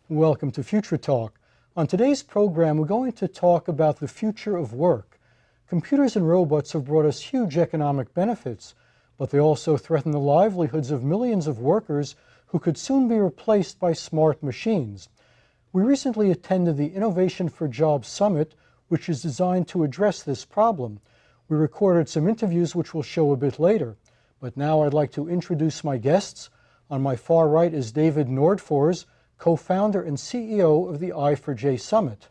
Welcome to Future Talk. On today's program, we're going to talk about the future of work. Computers and robots have brought us huge economic benefits, but they also threaten the livelihoods of millions of workers who could soon be replaced by smart machines. We recently attended the Innovation for Jobs Summit, which is designed to address this problem. We recorded some interviews which we'll show a bit later. But now I'd like to introduce my guests. On my far right is David Nordfors, co-founder and CEO of the I4J Summit.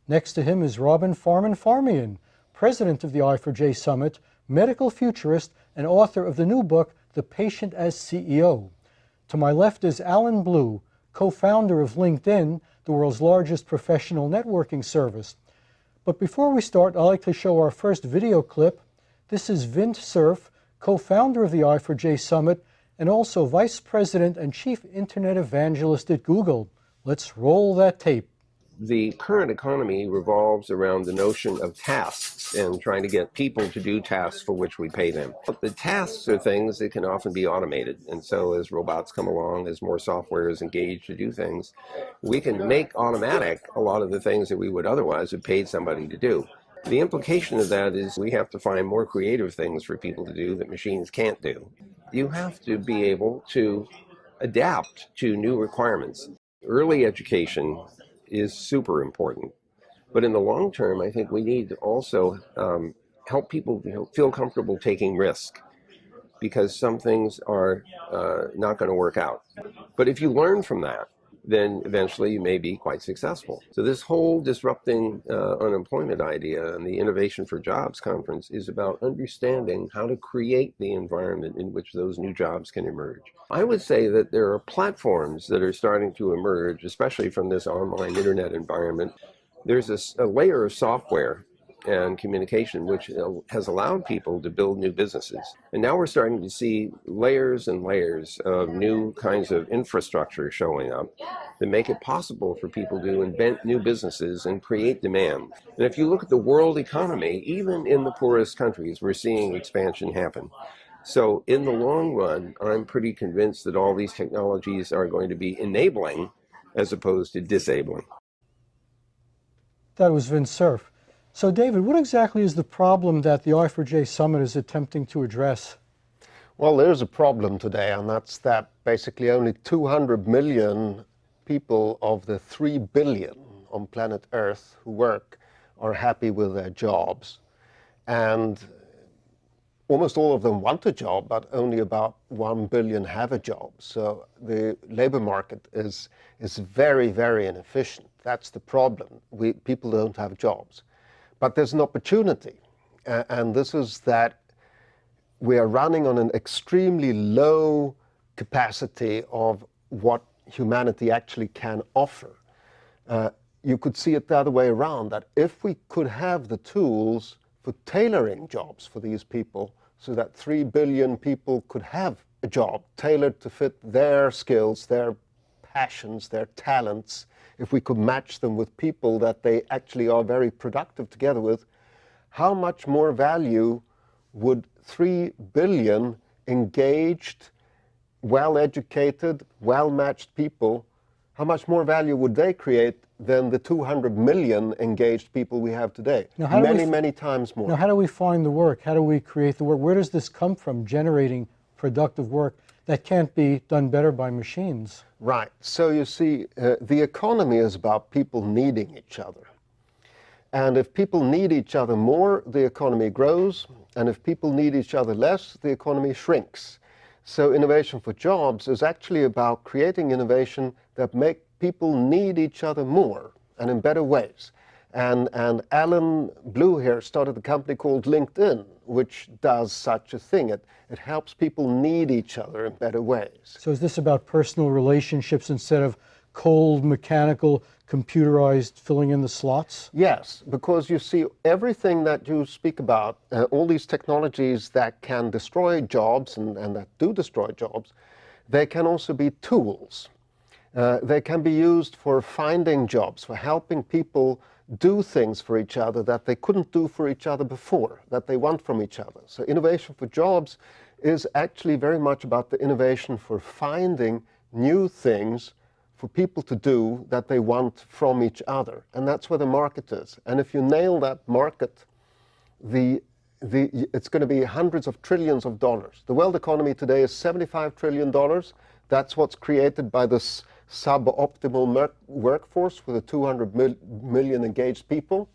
Next to him is Robin Farman-Farmian, president of the I4J Summit, medical futurist, and author of the new book, The Patient as CEO. To my left is Alan Blue, co-founder of LinkedIn, the world's largest professional networking service. But before we start, I'd like to show our first video clip. This is Vint Cerf, co-founder of the I4J Summit, and also Vice President and Chief Internet Evangelist at Google. Let's roll that tape. The current economy revolves around the notion of tasks and trying to get people to do tasks for which we pay them. But the tasks are things that can often be automated. And so as robots come along, as more software is engaged to do things, we can make automatic a lot of the things that we would otherwise have paid somebody to do. The implication of that is we have to find more creative things for people to do that machines can't do. You have to be able to adapt to new requirements. Early education is super important. But in the long term, I think we need to also help people feel comfortable taking risk, because some things are not going to work out. But if you learn from that, then eventually you may be quite successful. So this whole disrupting unemployment idea and the Innovation for Jobs conference is about understanding how to create the environment in which those new jobs can emerge. I would say that there are platforms that are starting to emerge, especially from this online internet environment. There's a layer of software and communication which has allowed people to build new businesses. And now we're starting to see layers and layers of new kinds of infrastructure showing up that make it possible for people to invent new businesses and create demand. And if you look at the world economy, even in the poorest countries, we're seeing expansion happen. So in the long run, I'm pretty convinced that all these technologies are going to be enabling as opposed to disabling. That was Vint Cerf. So David, what exactly is the problem that the I4J Summit is attempting to address? Well, there's a problem today, and that's that basically only 200 million people of the 3 billion on planet Earth who work are happy with their jobs. And almost all of them want a job, but only about 1 billion have a job. So the labor market is very, very inefficient. That's the problem. People don't have jobs. But there's an opportunity, and this is that we are running on an extremely low capacity of what humanity actually can offer. You could see it the other way around, that if we could have the tools for tailoring jobs for these people, so that 3 billion people could have a job tailored to fit their skills, their passions, their talents, if we could match them with people that they actually are very productive together with, how much more value would 3 billion engaged, well-educated, well-matched people, how much more value would they create than the 200 million engaged people we have today? Now, many times more. Now, how do we find the work? How do we create the work? Where does this come from, generating productive work that can't be done better by machines? Right. So you see, the economy is about people needing each other. And if people need each other more, the economy grows. And if people need each other less, the economy shrinks. So Innovation for Jobs is actually about creating innovation that make people need each other more and in better ways. And Alan Blue here started a company called LinkedIn, which does such a thing. It helps people need each other in better ways. So is this about personal relationships instead of cold, mechanical, computerized filling in the slots? Yes, because you see, everything that you speak about, all these technologies that can destroy jobs and that do destroy jobs, they can also be tools. They can be used for finding jobs, for helping people do things for each other that they couldn't do for each other before, that they want from each other. So Innovation for Jobs is actually very much about the innovation for finding new things for people to do that they want from each other. And that's where the market is. And if you nail that market, it's going to be hundreds of trillions of dollars. The world economy today is $75 trillion. That's what's created by this suboptimal workforce with 200 million engaged people.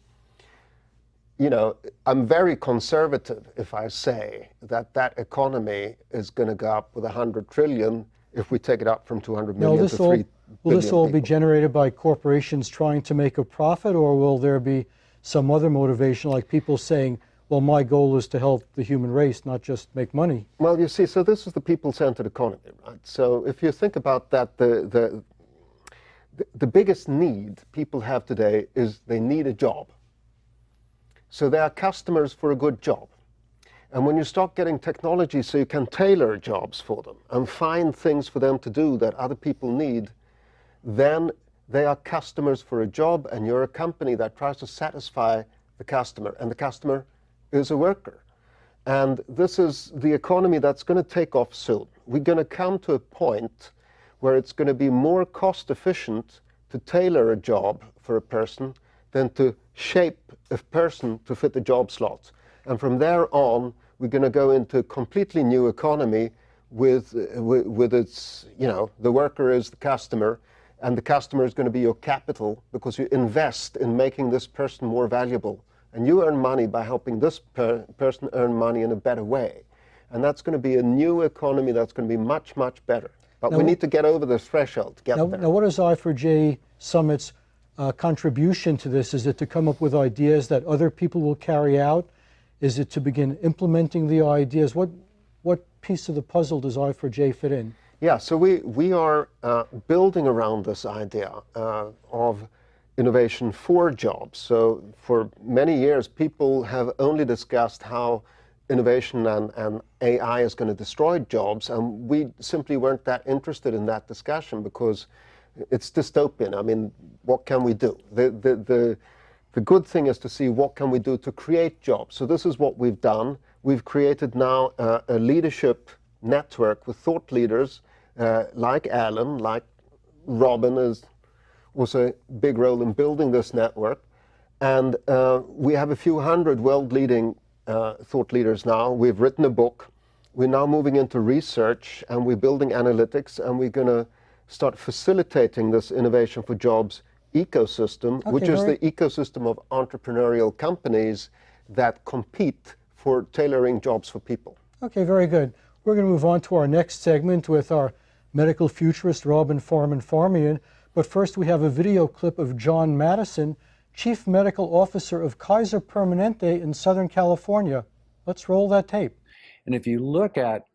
You know, I'm very conservative if I say that that economy is going to go up with 100 trillion if we take it up from 200 million to 3 billion. Will this all be people. generated by corporations trying to make a profit, or will there be some other motivation, like people saying, well, my goal is to help the human race, not just make money? Well, you see, so this is the people-centered economy, right? So if you think about that, the biggest need people have today is they need a job. So they are customers for a good job. And when you start getting technology so you can tailor jobs for them and find things for them to do that other people need, then they are customers for a job, and you're a company that tries to satisfy the customer, and the customer is a worker. And this is the economy that's going to take off soon. We're going to come to a point where it's going to be more cost efficient to tailor a job for a person than to shape a person to fit the job slot. And from there on, we're going to go into a completely new economy with its, you know, the worker is the customer, and the customer is going to be your capital because you invest in making this person more valuable. And you earn money by helping this person earn money in a better way. And that's going to be a new economy that's going to be much, much better. But we need to get over the threshold to get there. Now, what is I4J Summit's contribution to this? Is it to come up with ideas that other people will carry out? Is it to begin implementing the ideas? What piece of the puzzle does I4J fit in? Yeah, so we are building around this idea of innovation for jobs. So for many years, people have only discussed how innovation and AI is going to destroy jobs, and we simply weren't that interested in that discussion because it's dystopian. I mean, what can we do? The good thing is to see what can we do to create jobs. So this is what we've done. We've created now a leadership network with thought leaders like Alan, like Robin was a big role in building this network. And we have a few hundred world-leading thought leaders now. We've written a book. We're now moving into research, and we're building analytics, and we're going to start facilitating this innovation for jobs ecosystem, which is the ecosystem of entrepreneurial companies that compete for tailoring jobs for people. Okay, very good. We're going to move on to our next segment with our medical futurist, Robin Farman-Farmian. But first, we have a video clip of John Madison, Chief Medical Officer of Kaiser Permanente in Southern California. Let's roll that tape. And if you look at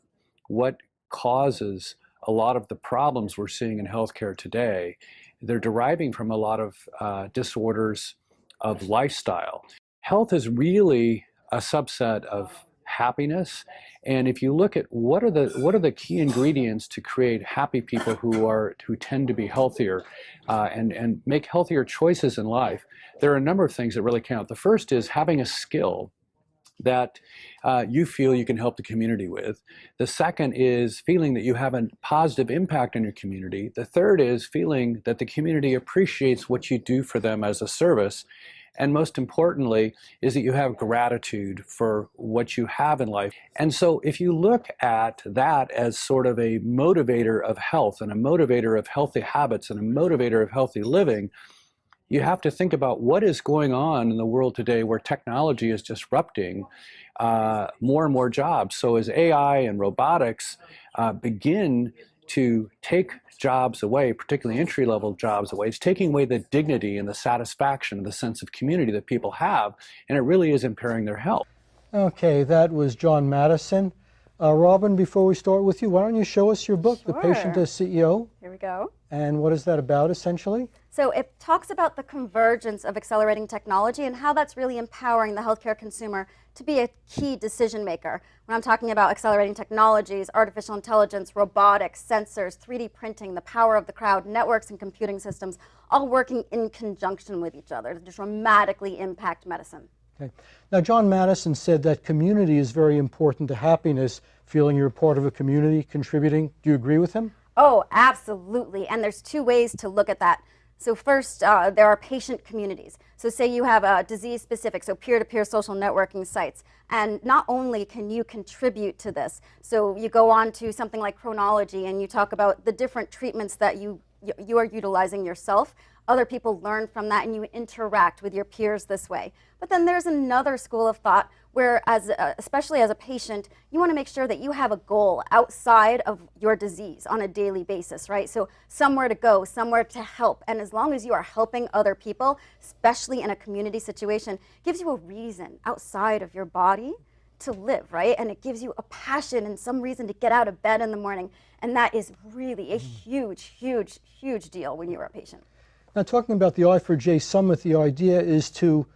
what causes a lot of the problems we're seeing in healthcare today, they're deriving from a lot of disorders of lifestyle. Health is really a subset of happiness. And if you look at what are the key ingredients to create happy people who tend to be healthier and make healthier choices in life, there are a number of things that really count. The first is having a skill that you feel you can help the community with. The second is feeling that you have a positive impact on your community. The third is feeling that the community appreciates what you do for them as a service. And most importantly, is that you have gratitude for what you have in life. And so if you look at that as sort of a motivator of health and a motivator of healthy habits and a motivator of healthy living, you have to think about what is going on in the world today where technology is disrupting more and more jobs. So as AI and robotics begin to take jobs away, particularly entry-level jobs away, it's taking away the dignity and the satisfaction and the sense of community that people have, and it really is impairing their health. Okay, that was John Madison. Robin, before we start with you, why don't you show us your book, Sure. The Patient as CEO? Here we go. And what is that about, essentially? So it talks about the convergence of accelerating technology and how that's really empowering the healthcare consumer to be a key decision maker. When I'm talking about accelerating technologies, artificial intelligence, robotics, sensors, 3D printing, the power of the crowd, networks and computing systems, all working in conjunction with each other to dramatically impact medicine. Okay. Now, John Madison said that community is very important to happiness, feeling you're part of a community, contributing. Do you agree with him? Oh, absolutely. And there's two ways to look at that. So first, there are patient communities. So say you have a disease specific, so peer-to-peer social networking sites. And not only can you contribute to this, so you go on to something like chronology and you talk about the different treatments that you are utilizing yourself. Other people learn from that and you interact with your peers this way. But then there's another school of thought where, especially as a patient, you want to make sure that you have a goal outside of your disease on a daily basis, right? So somewhere to go, somewhere to help. And as long as you are helping other people, especially in a community situation, gives you a reason outside of your body to live, right? And it gives you a passion and some reason to get out of bed in the morning. And that is really a huge, huge, huge deal when you're a patient. Now, talking about the I4J Summit, the idea is to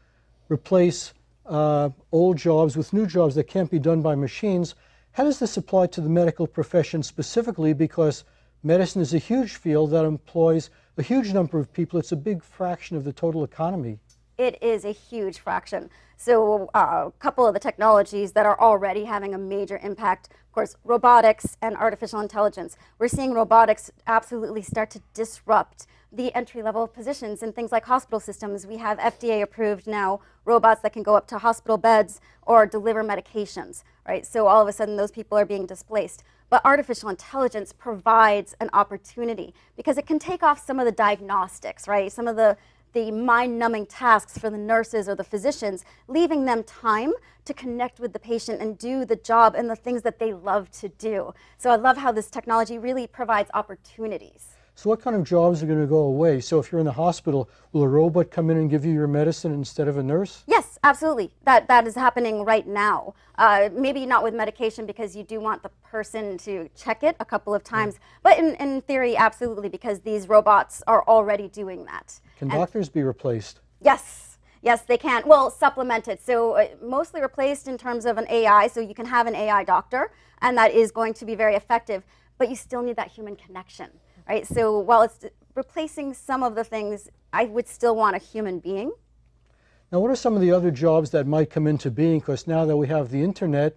replace old jobs with new jobs that can't be done by machines. How does this apply to the medical profession specifically? Because medicine is a huge field that employs a huge number of people. It's a big fraction of the total economy. It is a huge fraction. So a couple of the technologies that are already having a major impact, of course, robotics and artificial intelligence. We're seeing robotics absolutely start to disrupt the entry-level positions in things like hospital systems. We have FDA-approved now robots that can go up to hospital beds or deliver medications, right? So all of a sudden, those people are being displaced. But artificial intelligence provides an opportunity because it can take off some of the diagnostics, right? Some of the mind-numbing tasks for the nurses or the physicians, leaving them time to connect with the patient and do the job and the things that they love to do. So I love how this technology really provides opportunities. So what kind of jobs are going to go away? So if you're in the hospital, will a robot come in and give you your medicine instead of a nurse? Yes, absolutely. That is happening right now. Maybe not with medication because you do want the person to check it a couple of times. But in theory, absolutely, because these robots are already doing that. Can doctors be replaced? Yes. Yes, they can. Well, supplemented. So mostly replaced in terms of an AI. So you can have an AI doctor, and that is going to be very effective. But you still need that human connection. Right? So while it's replacing some of the things, I would still want a human being. Now, what are some of the other jobs that might come into being? Because now that we have the internet,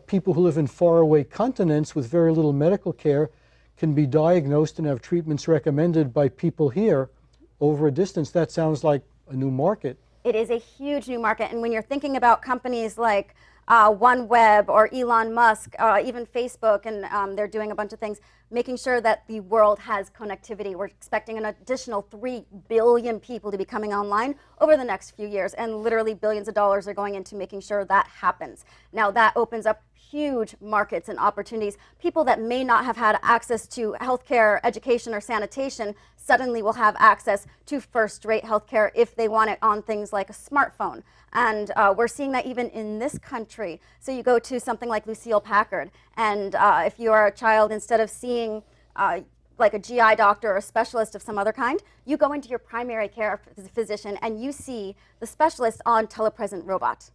people who live in faraway continents with very little medical care can be diagnosed and have treatments recommended by people here over a distance. That sounds like a new market. It is a huge new market. And when you're thinking about companies like OneWeb or Elon Musk, even Facebook, and they're doing a bunch of things, making sure that the world has connectivity. We're expecting an additional 3 billion people to be coming online over the next few years, and literally billions of dollars are going into making sure that happens. Now that opens up huge markets and opportunities. People that may not have had access to healthcare, education, or sanitation suddenly will have access to first-rate healthcare if they want it on things like a smartphone. And we're seeing that even in this country. So you go to something like Lucille Packard, and if you are a child, instead of seeing like a GI doctor or a specialist of some other kind, you go into your primary care physician and you see the specialist on telepresent robot.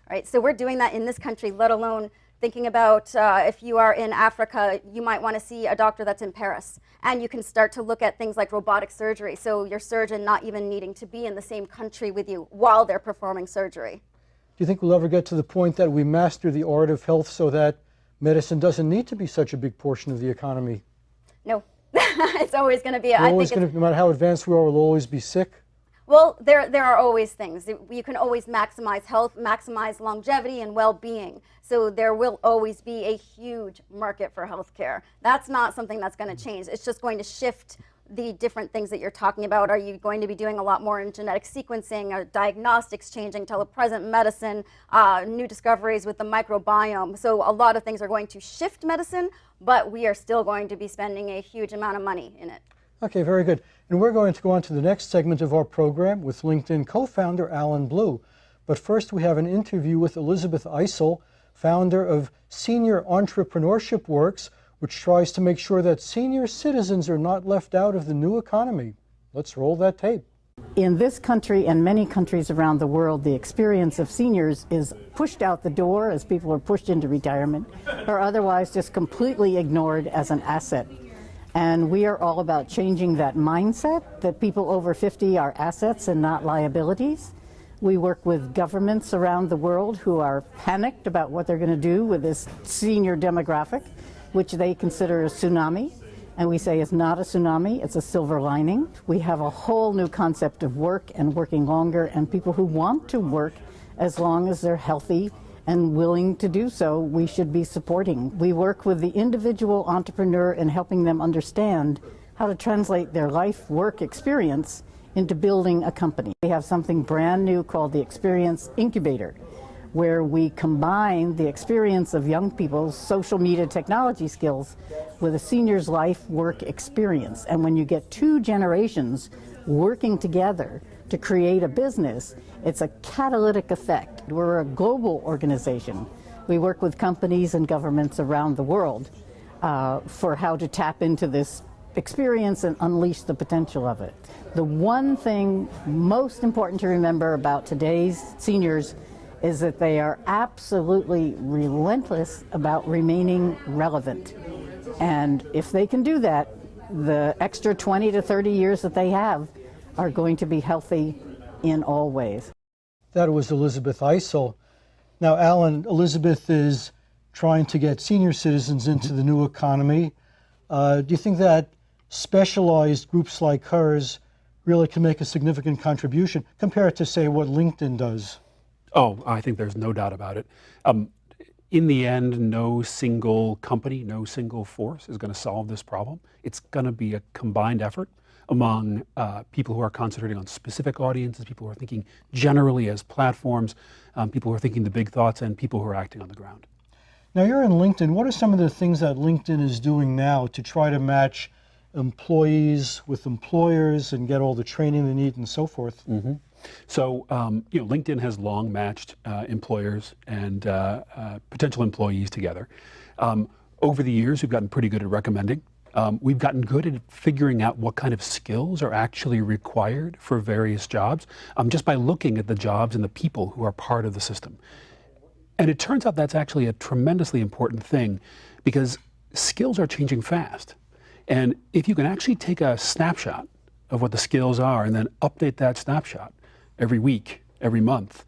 Right? So we're doing that in this country, let alone thinking about if you are in Africa, you might want to see a doctor that's in Paris. And you can start to look at things like robotic surgery, so your surgeon not even needing to be in the same country with you while they're performing surgery. Do you think we'll ever get to the point that we master the art of health so that medicine doesn't need to be such a big portion of the economy? No. It's always going to be, No matter how advanced we are, we'll always be sick? Well, there are always things. You can always maximize health, maximize longevity and well-being. So there will always be a huge market for healthcare. That's not something that's going to change. It's just going to shift the different things that you're talking about. Are you going to be doing a lot more in genetic sequencing, or diagnostics changing, telepresent medicine, new discoveries with the microbiome? So a lot of things are going to shift medicine, but we are still going to be spending a huge amount of money in it. Okay, very good. And we're going to go on to the next segment of our program with LinkedIn co-founder Alan Blue. But first, we have an interview with Elizabeth Eisel, founder of Senior Entrepreneurship Works, which tries to make sure that senior citizens are not left out of the new economy. Let's roll that tape. In this country and many countries around the world, the experience of seniors is pushed out the door as people are pushed into retirement, or otherwise just completely ignored as an asset. And we are all about changing that mindset, that people over 50 are assets and not liabilities. We work with governments around the world who are panicked about what they're going to do with this senior demographic, which they consider a tsunami. and we say it's not a tsunami, it's a silver lining. We have a whole new concept of work and working longer, and people who want to work as long as they're healthy and willing to do so, we should be supporting. We work with the individual entrepreneur in helping them understand how to translate their life work experience into building a company. We have something brand new called the Experience Incubator, where we combine the experience of young people's social media technology skills with a senior's life work experience. And when you get two generations working together to create a business, it's a catalytic effect. We're a global organization. We work with companies and governments around the world for how to tap into this experience and unleash the potential of it. The one thing most important to remember about today's seniors is that they are absolutely relentless about remaining relevant. And if they can do that, the extra 20 to 30 years that they have are going to be healthy in all ways. That was Elizabeth Eisel. Now, Alan, Elizabeth is trying to get senior citizens into the new economy. Do you think that specialized groups like hers really can make a significant contribution compared to, say, what LinkedIn does? Oh, I think there's no doubt about it. In the end, no single company, no single force is going to solve this problem. It's going to be a combined effort among people who are concentrating on specific audiences, people who are thinking generally as platforms, people who are thinking the big thoughts, and people who are acting on the ground. Now, you're in LinkedIn. What are some of the things that LinkedIn is doing now to try to match employees with employers and get all the training they need and so forth? Mm-hmm. So, LinkedIn has long matched employers and potential employees together. Over the years, we've gotten pretty good at recommending. We've gotten good at figuring out what kind of skills are actually required for various jobs, just by looking at the jobs and the people who are part of the system. And it turns out that's actually a tremendously important thing, because skills are changing fast. And if you can actually take a snapshot of what the skills are and then update that snapshot every week, every month,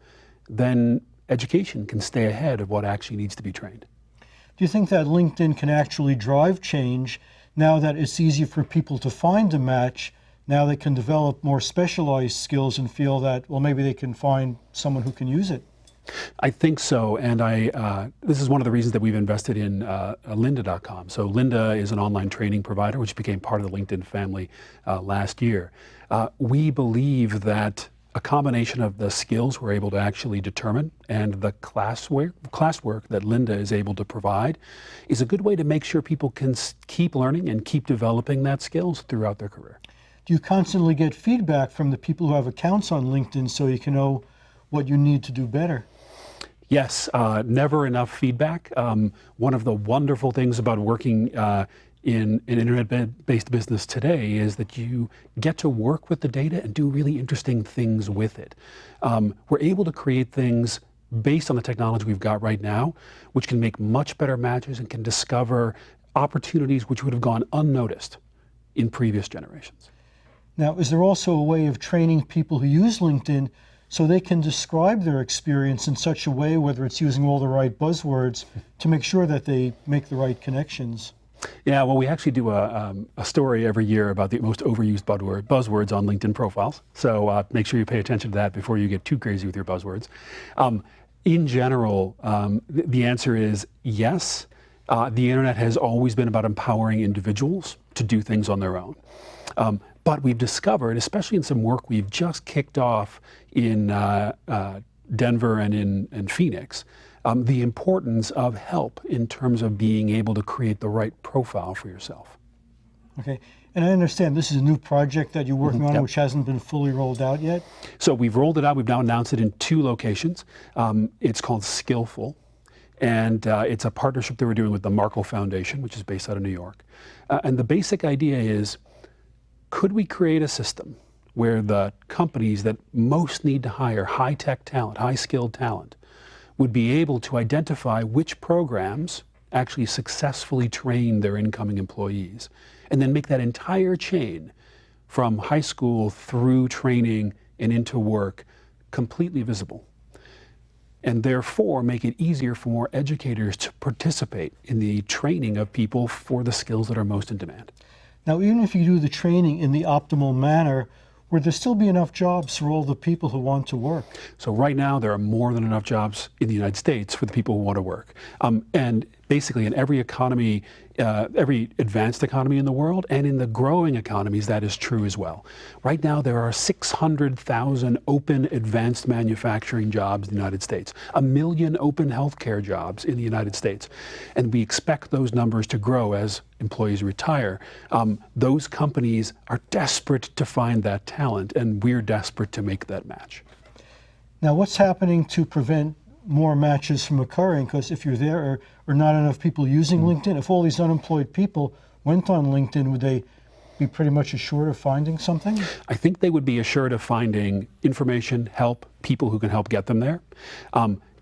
then education can stay ahead of what actually needs to be trained. Do you think that LinkedIn can actually drive change now that it's easy for people to find a match? Now they can develop more specialized skills and feel that, well, maybe they can find someone who can use it. I think so, and this is one of the reasons that we've invested in lynda.com. So Lynda is an online training provider which became part of the LinkedIn family last year. We believe that a combination of the skills we're able to actually determine and the classwork that Lynda is able to provide is a good way to make sure people can keep learning and keep developing that skills throughout their career. Do you constantly get feedback from the people who have accounts on LinkedIn so you can know what you need to do better? Yes, never enough feedback. One of the wonderful things about working in an internet-based business today is that you get to work with the data and do really interesting things with it. We're able to create things based on the technology we've got right now, which can make much better matches and can discover opportunities which would have gone unnoticed in previous generations. Now, is there also a way of training people who use LinkedIn so they can describe their experience in such a way, whether it's using all the right buzzwords, to make sure that they make the right connections? Yeah, well, we actually do a story every year about the most overused buzzwords on LinkedIn profiles. So make sure you pay attention to that before you get too crazy with your buzzwords. In general, the answer is yes. The internet has always been about empowering individuals to do things on their own. But we've discovered, especially in some work we've just kicked off in Denver and in Phoenix, the importance of help in terms of being able to create the right profile for yourself. Okay, and I understand this is a new project that you're working on, Yep. which hasn't been fully rolled out yet. So we've rolled it out. We've now announced it in 2 locations. It's called Skillful, and it's a partnership that we're doing with the Markle Foundation, which is based out of New York. And the basic idea is, could we create a system where the companies that most need to hire high-tech talent, high-skilled talent, would be able to identify which programs actually successfully train their incoming employees, and then make that entire chain from high school through training and into work completely visible, and therefore make it easier for more educators to participate in the training of people for the skills that are most in demand. Now, even if you do the training in the optimal manner, would there still be enough jobs for all the people who want to work? So right now, there are more than enough jobs in the United States for the people who want to work. And basically in every economy, every advanced economy in the world, and in the growing economies, that is true as well. Right now, there are 600,000 open advanced manufacturing jobs in the United States, 1 million open healthcare jobs in the United States. And we expect those numbers to grow as employees retire. Those companies are desperate to find that talent, and we're desperate to make that match. Now, what's happening to prevent more matches from occurring? Because if you're there or not enough people using LinkedIn, if all these unemployed people went on LinkedIn, would they be pretty much assured of finding something? I think they would be assured of finding information, help, people who can help get them there.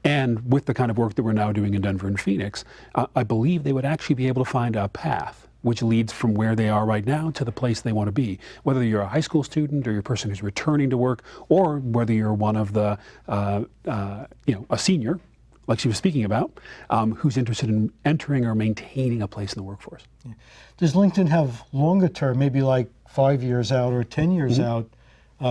And with the kind of work that we're now doing in Denver and Phoenix, I believe they would actually be able to find a path which leads from where they are right now to the place they want to be. Whether you're a high school student or you're a person who's returning to work, or whether you're one of the, a senior, like she was speaking about, who's interested in entering or maintaining a place in the workforce. Yeah. Does LinkedIn have longer term, maybe like 5 years out or 10 years out,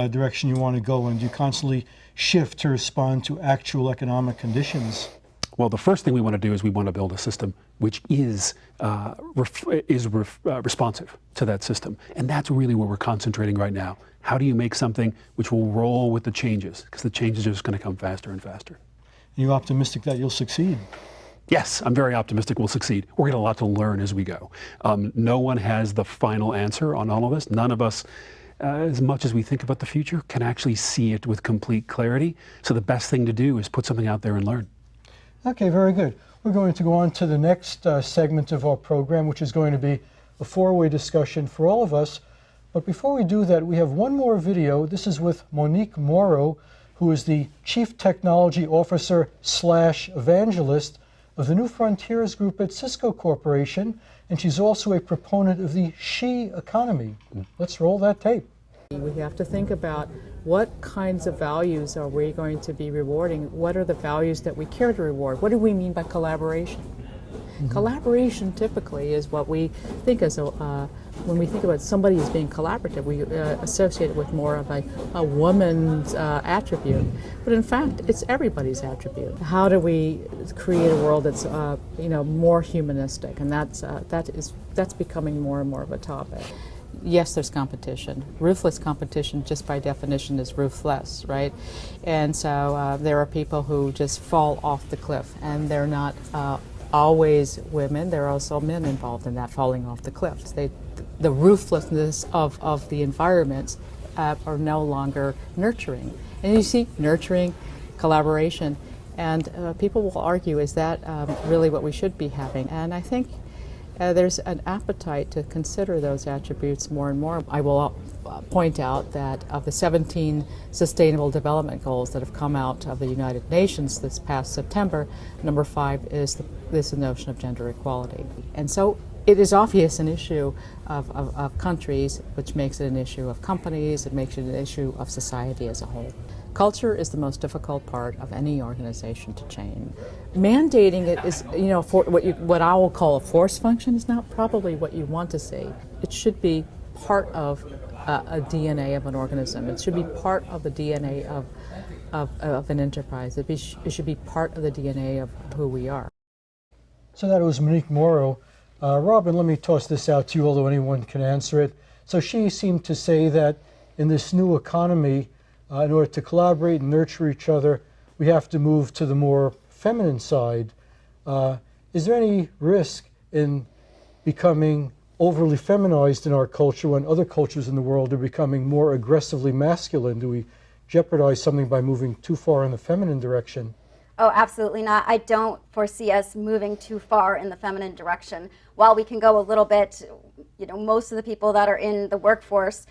direction you want to go in? Do you constantly shift to respond to actual economic conditions? Well, the first thing we want to do is we want to build a system which is responsive to that system. And that's really where we're concentrating right now. How do you make something which will roll with the changes? Because the changes are just going to come faster and faster. Are you optimistic that you'll succeed? Yes, I'm very optimistic we'll succeed. We're going to have a lot to learn as we go. No one has the final answer on all of this. None of us, as much as we think about the future, can actually see it with complete clarity. So the best thing to do is put something out there and learn. Okay, very good. We're going to go on to the next segment of our program, which is going to be a four-way discussion for all of us. But before we do that, we have one more video. This is with Monique Morrow, who is the Chief Technology Officer / Evangelist of the New Frontiers Group at Cisco Corporation, and she's also a proponent of the she economy. Let's roll that tape. We have to think about what kinds of values are we going to be rewarding? What are the values that we care to reward? What do we mean by collaboration? Collaboration typically is what we think as when we think about somebody as being collaborative, we associate it with more of a woman's attribute. But in fact, it's everybody's attribute. How do we create a world that's more humanistic? And that's becoming more and more of a topic. Yes, there's competition. Ruthless competition, just by definition, is ruthless, right? And so there are people who just fall off the cliff, and they're not always women. There are also men involved in that falling off the cliffs. The ruthlessness of the environments are no longer nurturing. And you see nurturing, collaboration, and people will argue, is that really what we should be having? And I think there's an appetite to consider those attributes more and more. I will point out that of the 17 Sustainable Development Goals that have come out of the United Nations this past September, number 5 is this notion of gender equality. And so it is obvious an issue of countries, which makes it an issue of companies, it makes it an issue of society as a whole. Culture is the most difficult part of any organization to change. Mandating it is, for what I will call a force function is not probably what you want to see. It should be part of a DNA of an organism. It should be part of the DNA of an enterprise. It should be part of the DNA of who we are. So that was Monique Morrow. Robin, let me toss this out to you, although anyone can answer it. So she seemed to say that in this new economy, in order to collaborate and nurture each other, we have to move to the more feminine side. Is there any risk in becoming overly feminized in our culture when other cultures in the world are becoming more aggressively masculine? Do we jeopardize something by moving too far in the feminine direction? Oh, absolutely not. I don't foresee us moving too far in the feminine direction. While we can go a little bit, most of the people that are in the workforce,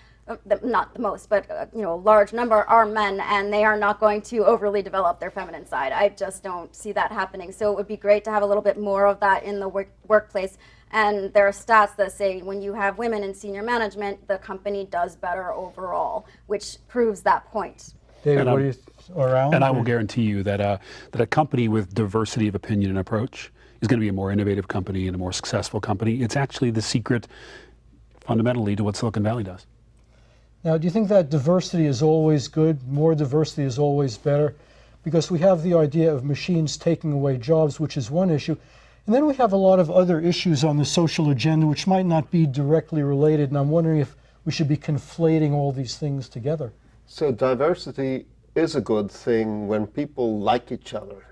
not the most, but a large number are men, and they are not going to overly develop their feminine side. I just don't see that happening. So it would be great to have a little bit more of that in the workplace. And there are stats that say when you have women in senior management, the company does better overall, which proves that point. David, what do you around? And I will guarantee you that that a company with diversity of opinion and approach is going to be a more innovative company and a more successful company. It's actually the secret fundamentally to what Silicon Valley does. Now, do you think that diversity is always good? More diversity is always better? Because we have the idea of machines taking away jobs, which is one issue. And then we have a lot of other issues on the social agenda which might not be directly related. And I'm wondering if we should be conflating all these things together. So diversity is a good thing when people like each other.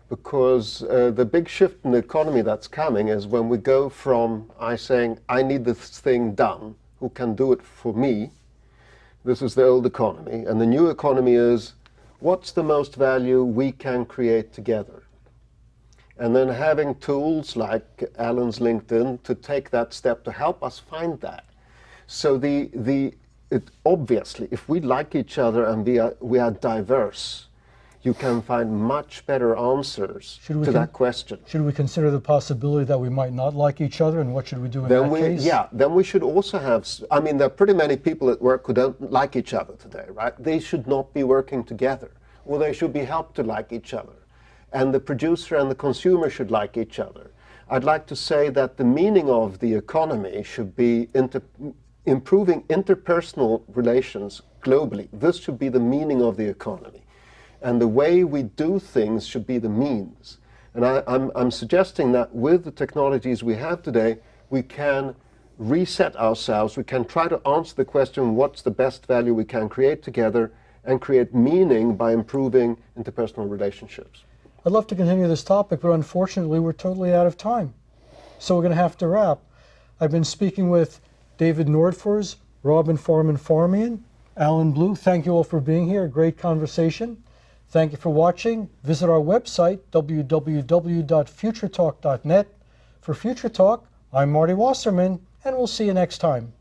Because the big shift in the economy that's coming is when we go from saying, I need this thing done, who can do it for me? This is the old economy. And the new economy is, what's the most value we can create together? And then having tools like Alan's LinkedIn to take that step to help us find that. So obviously, if we like each other and we are diverse, you can find much better answers to that question. Should we consider the possibility that we might not like each other, and what should we do in that case? Yeah, then we should also have, I mean, there are pretty many people at work who don't like each other today, right? They should not be working together, or they should be helped to like each other. And the producer and the consumer should like each other. I'd like to say that the meaning of the economy should be improving interpersonal relations globally. This should be the meaning of the economy. And the way we do things should be the means. And I'm suggesting that with the technologies we have today, we can reset ourselves. We can try to answer the question, what's the best value we can create together, and create meaning by improving interpersonal relationships. I'd love to continue this topic, but unfortunately we're totally out of time. So we're going to have to wrap. I've been speaking with David Nordfors, Robin Farman-Farmian, Alan Blue. Thank you all for being here. A great conversation. Thank you for watching. Visit our website, www.futuretalk.net. For Future Talk, I'm Marty Wasserman, and we'll see you next time.